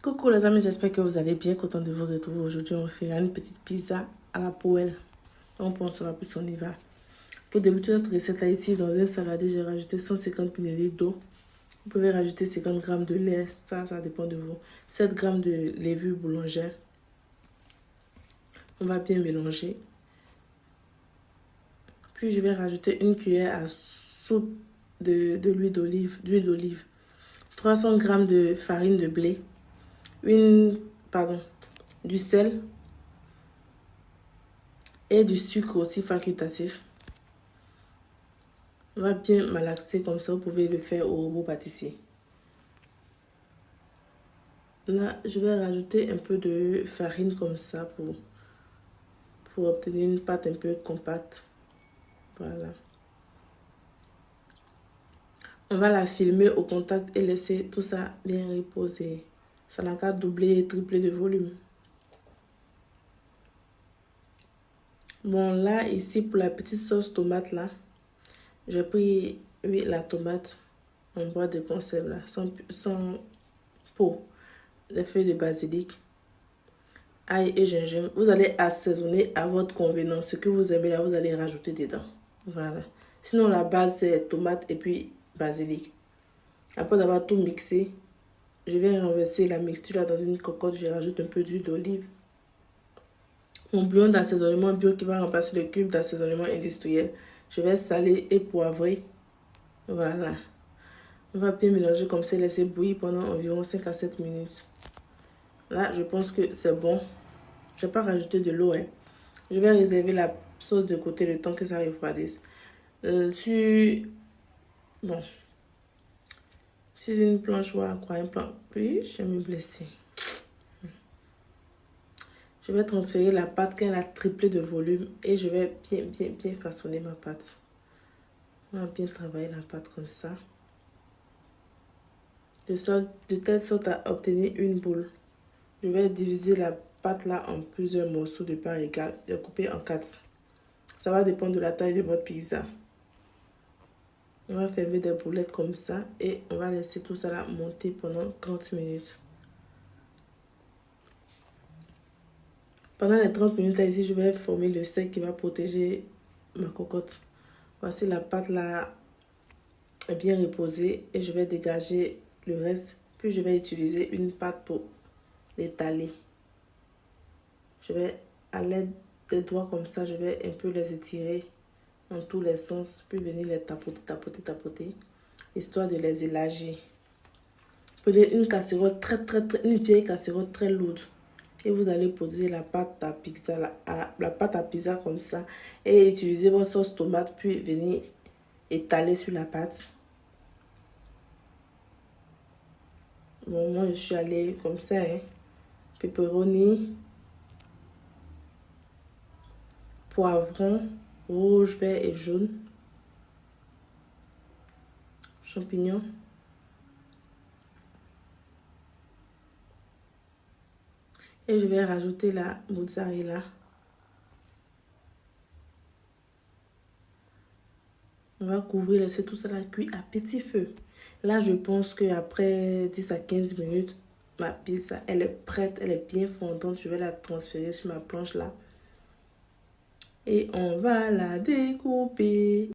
Coucou les amis, j'espère que vous allez bien. Content de vous retrouver. Aujourd'hui, on fait une petite pizza à la poêle. On pensera plus on y va. Pour débuter notre recette, là, ici, dans un saladier, j'ai rajouté 150 ml d'eau. Vous pouvez rajouter 50 g de lait, ça dépend de vous. 7 g de levure boulangère. On va bien mélanger. Puis, je vais rajouter une cuillère à soupe de l'huile d'olive. 300 g de farine de blé. Du sel. Et du sucre aussi facultatif. On va bien malaxer comme ça, vous pouvez le faire au robot pâtissier. Là, je vais rajouter un peu de farine comme ça pour obtenir une pâte un peu compacte. Voilà. On va la filmer au contact et laisser tout ça bien reposer. Ça n'a qu'à doubler et tripler de volume. Bon, là, ici, pour la petite sauce tomate, là, j'ai pris, oui, la tomate en boîte de conserve, là, sans peau, des feuilles de basilic, ail et gingembre. Vous allez assaisonner à votre convenance. Ce que vous aimez là, vous allez rajouter dedans. Voilà. Sinon, la base, c'est tomate et puis basilic. Après avoir tout mixé, je vais renverser la mixture là dans une cocotte. Je rajoute un peu d'huile d'olive. Mon bouillon d'assaisonnement bio qui va remplacer le cube d'assaisonnement industriel. Je vais saler et poivrer. Voilà. On va bien mélanger comme ça, laisser bouillir pendant environ 5 à 7 minutes. Là, je pense que c'est bon. Je ne vais pas rajouter de l'eau. Je vais réserver la sauce de côté le temps que ça refroidisse. Bon, sur une planche ou quoi, un plan. Oui, je vais me blesser. Je vais transférer la pâte quand elle a triplé de volume et je vais bien façonner ma pâte. On va bien travailler la pâte comme ça. De telle sorte à obtenir une boule. Je vais diviser la pâte là en plusieurs morceaux de part égale et couper en 4. Ça va dépendre de la taille de votre pizza. On va fermer des boulettes comme ça et on va laisser tout ça là monter pendant 30 minutes. Pendant les 30 minutes là, ici, je vais former le sec qui va protéger ma cocotte. Voici la pâte là est bien reposée et je vais dégager le reste. Puis je vais utiliser une pâte pour l'étaler. Je vais, à l'aide des doigts comme ça, je vais un peu les étirer dans tous les sens. Puis venir les tapoter, histoire de les élargir. Prenez une casserole une vieille casserole très lourde. Et vous allez poser la pâte à pizza, la pâte à pizza comme ça. Et utiliser votre sauce tomate, puis venir étaler sur la pâte. Bon, moi je suis allée comme ça, pepperoni, poivron, rouge, vert et jaune, champignons. Et je vais rajouter la mozzarella. On va couvrir, laisser tout ça cuire à petit feu. Là, je pense qu'après 10 à 15 minutes, ma pizza, elle est prête, elle est bien fondante. Je vais la transférer sur ma planche là. Et on va la découper.